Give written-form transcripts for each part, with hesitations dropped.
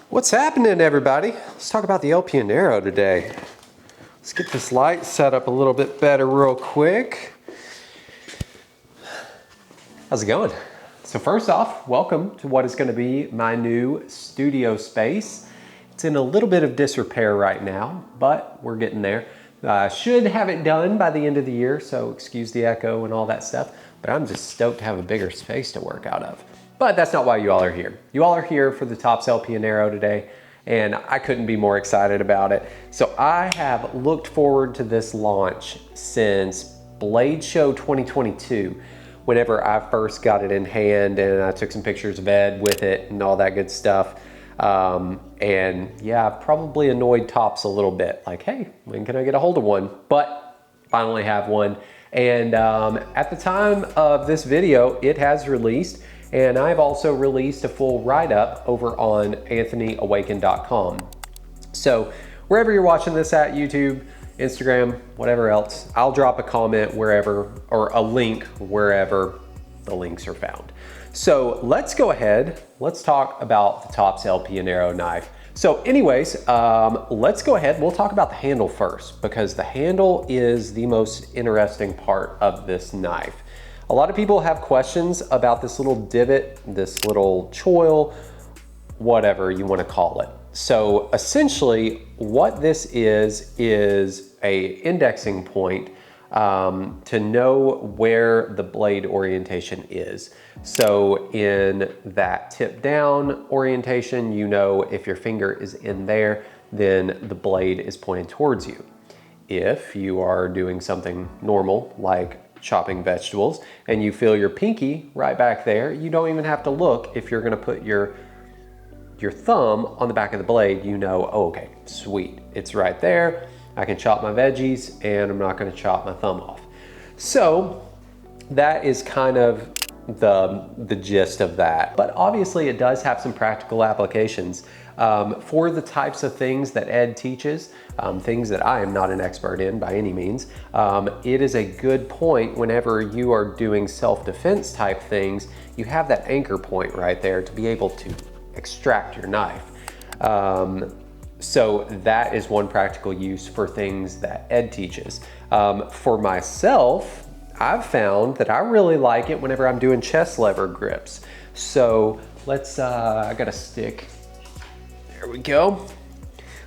What's happening, everybody? Let's talk about the El Pionero today. Let's get this light set up a little bit better real quick. How's it going? So first off, welcome to what is going to be my new studio space. It's in a little bit of disrepair right now, but we're getting there. Should have it done by the end of the year, so excuse the echo and all that stuff, but I'm just stoked to have a bigger space to work out of. But that's not why you all are here. You all are here for the Tops El Pionero today, and I couldn't be more excited about it. So I have looked forward to this launch since Blade Show 2022, whenever I first got it in hand and I took some pictures of Ed with it and all that good stuff. And yeah, I've probably annoyed Tops a little bit, like, hey, when can I get a hold of one? But finally have one. And at the time of this video, it has released. And I've also released a full write-up over on anthonyawaken.com. So wherever you're watching this at, YouTube, Instagram, whatever else, I'll drop a comment wherever, or a link wherever the links are found. So let's go ahead, let's talk about the Tops El Pionero knife. So anyways, let's go ahead, we'll talk about the handle first, because the handle is the most interesting part of this knife. A lot of people have questions about this little divot, this little choil, whatever you want to call it. So essentially what this is a indexing point to know where the blade orientation is. So in that tip down orientation, you know if your finger is in there, then the blade is pointed towards you. If you are doing something normal, like chopping vegetables, and you feel your pinky right back there, you don't even have to look. If you're gonna put your thumb on the back of the blade, you know, oh, okay, sweet, it's right there. I can chop my veggies and I'm not gonna chop my thumb off. So that is kind of the gist of that. But obviously it does have some practical applications for the types of things that Ed teaches, things that I am not an expert in by any means. It is a good point whenever you are doing self-defense type things, you have that anchor point right there to be able to extract your knife. So that is one practical use for things that Ed teaches. For myself, I've found that I really like it whenever I'm doing chest lever grips. So let's, I got a stick. There we go.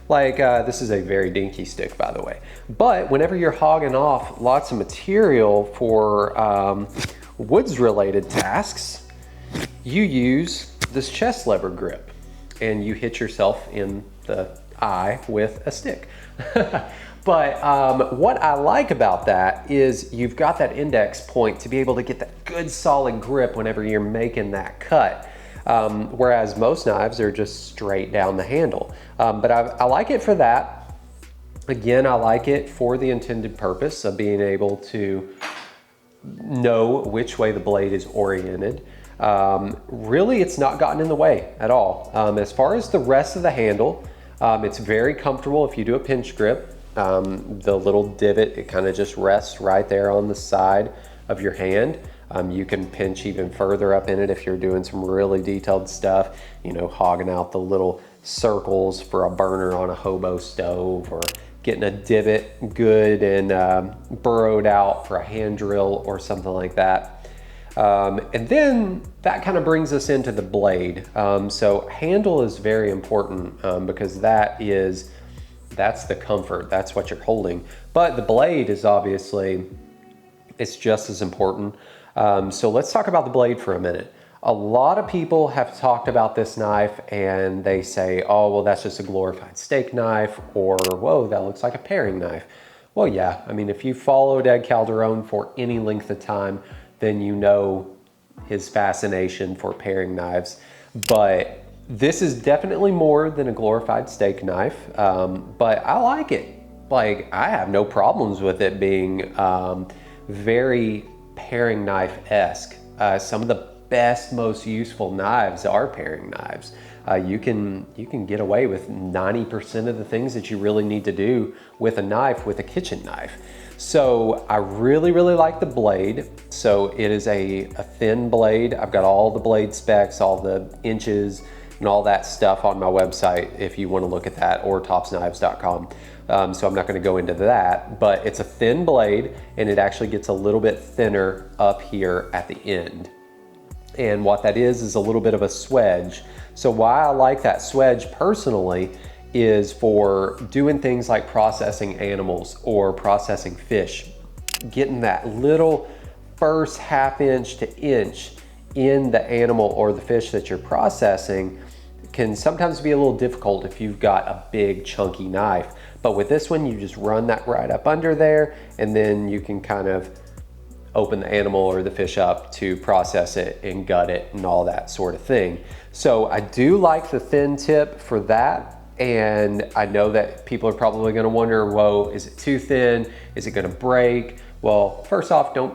Like this is a very dinky stick, by the way. But whenever you're hogging off lots of material for woods related tasks, you use this chest lever grip and you hit yourself in the eye with a stick. But what I like about that is you've got that index point to be able to get that good solid grip whenever you're making that cut. Whereas most knives are just straight down the handle. But I like it for that. Again, I like it for the intended purpose of being able to know which way the blade is oriented. Really, it's not gotten in the way at all. As far as the rest of the handle, it's very comfortable if you do a pinch grip. The little divot, it kind of just rests right there on the side of your hand. You can pinch even further up in it if you're doing some really detailed stuff, you know, hogging out the little circles for a burner on a hobo stove, or getting a divot good and burrowed out for a hand drill or something like that. And then that kind of brings us into the blade. So handle is very important because that's the comfort, that's what you're holding. But the blade is obviously, it's just as important. So let's talk about the blade for a minute. A lot of people have talked about this knife and they say, oh, well, that's just a glorified steak knife, or whoa, that looks like a paring knife. Well, yeah, I mean, if you followed Ed Calderon for any length of time, then you know his fascination for paring knives. But this is definitely more than a glorified steak knife, but I like it. Like, I have no problems with it being very paring knife-esque. Some of the best, most useful knives are paring knives. You can get away with 90% of the things that you really need to do with a knife with a kitchen knife. So I really, really like the blade. So it is a thin blade. I've got all the blade specs, all the inches, and all that stuff on my website if you want to look at that, or topsknives.com. So I'm not going to go into that, but it's a thin blade and it actually gets a little bit thinner up here at the end. And what that is a little bit of a swedge. So why I like that swedge personally is for doing things like processing animals or processing fish. Getting that little first ½ inch to inch in the animal or the fish that you're processing can sometimes be a little difficult if you've got a big chunky knife. But with this one, you just run that right up under there, and then you can kind of open the animal or the fish up to process it and gut it and all that sort of thing. So I do like the thin tip for that. And I know that people are probably gonna wonder, whoa, is it too thin? Is it gonna break? Well, first off, don't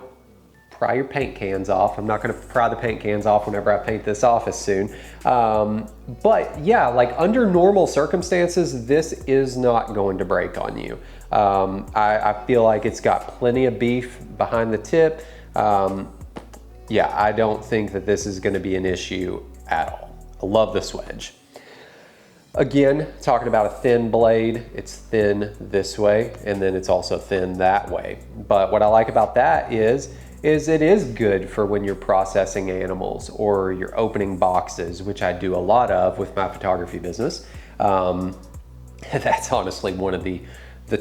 pry your paint cans off. I'm not gonna pry the paint cans off whenever I paint this office soon. But yeah, like under normal circumstances, this is not going to break on you. I feel like it's got plenty of beef behind the tip. Yeah, I don't think that this is gonna be an issue at all. I love the swedge. Again, talking about a thin blade, it's thin this way, and then it's also thin that way. But what I like about that is it is good for when you're processing animals or you're opening boxes, which I do a lot of with my photography business. That's honestly one of the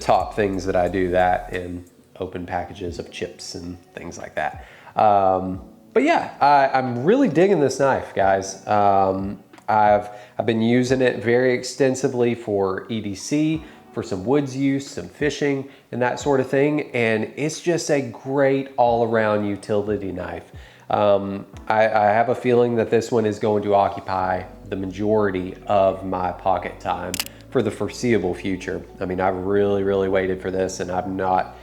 top things that I do, that and open packages of chips and things like that. But yeah, I'm really digging this knife, guys. I've been using it very extensively for EDC, for some woods use, some fishing and that sort of thing. And it's just a great all around utility knife. I have a feeling that this one is going to occupy the majority of my pocket time for the foreseeable future. I mean, I've really waited for this, and I've not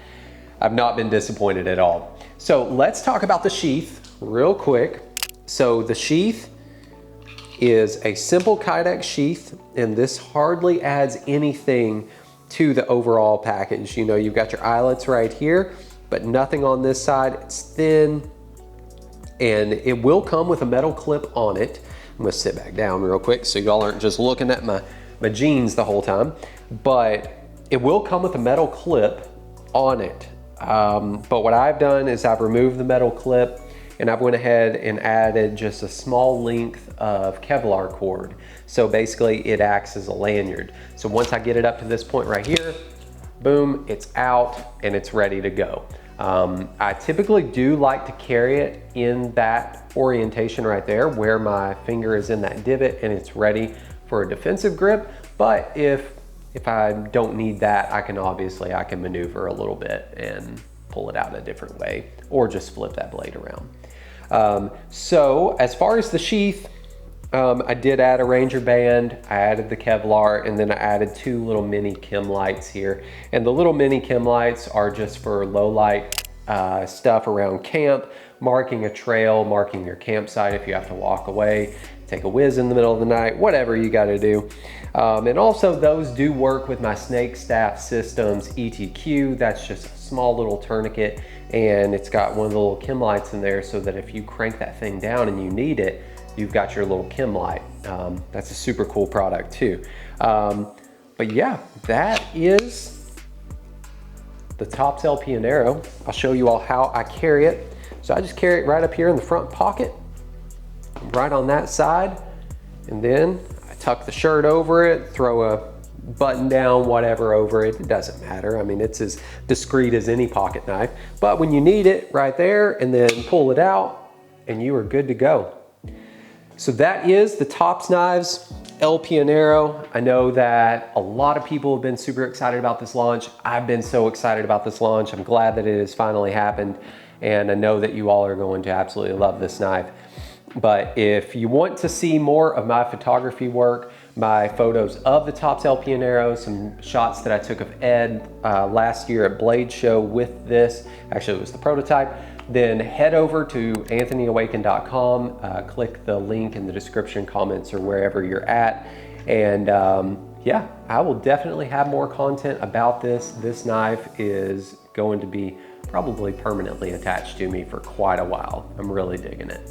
been disappointed at all. So let's talk about the sheath real quick. So the sheath is a simple Kydex sheath, and this hardly adds anything to the overall package. You know, you've got your eyelets right here, but nothing on this side. It's thin, and it will come with a metal clip on it. I'm gonna sit back down real quick so y'all aren't just looking at my jeans the whole time, but it will come with a metal clip on it. But what I've done is I've removed the metal clip, and I've went ahead and added just a small length of Kevlar cord. So basically it acts as a lanyard. So once I get it up to this point right here, boom, it's out and it's ready to go. I typically do like to carry it in that orientation right there where my finger is in that divot and it's ready for a defensive grip. But if I don't need that, I can maneuver a little bit and pull it out a different way, or just flip that blade around. So as far as the sheath, I did add a Ranger band, I added the Kevlar, and then I added 2 little mini chem lights here. And the little mini chem lights are just for low light stuff around camp, marking a trail, marking your campsite if you have to walk away, take a whiz in the middle of the night, whatever you gotta do. And also those do work with my Snake Staff Systems ETQ. That's just a small little tourniquet, and it's got one of the little chem lights in there so that if you crank that thing down and you need it, you've got your little chem light. That's a super cool product too. But yeah, that is the Tops El Pionero. I'll show you all how I carry it. So I just carry it right up here in the front pocket, right on that side, and then I tuck the shirt over it, throw a button down, whatever over it. It doesn't matter. I mean, it's as discreet as any pocket knife, but when you need it, right there, and then pull it out and you are good to go. So that is the Tops Knives El Pionero. I know that a lot of people have been super excited about this launch. I've been so excited about this launch. I'm glad that it has finally happened, and I know that you all are going to absolutely love this knife. But if you want to see more of my photography work, my photos of the Tops El Pionero, some shots that I took of Ed last year at Blade Show with this, actually it was the prototype, then head over to anthonyawaken.com, click the link in the description, comments, or wherever you're at. And yeah, I will definitely have more content about this. This knife is going to be probably permanently attached to me for quite a while. I'm really digging it.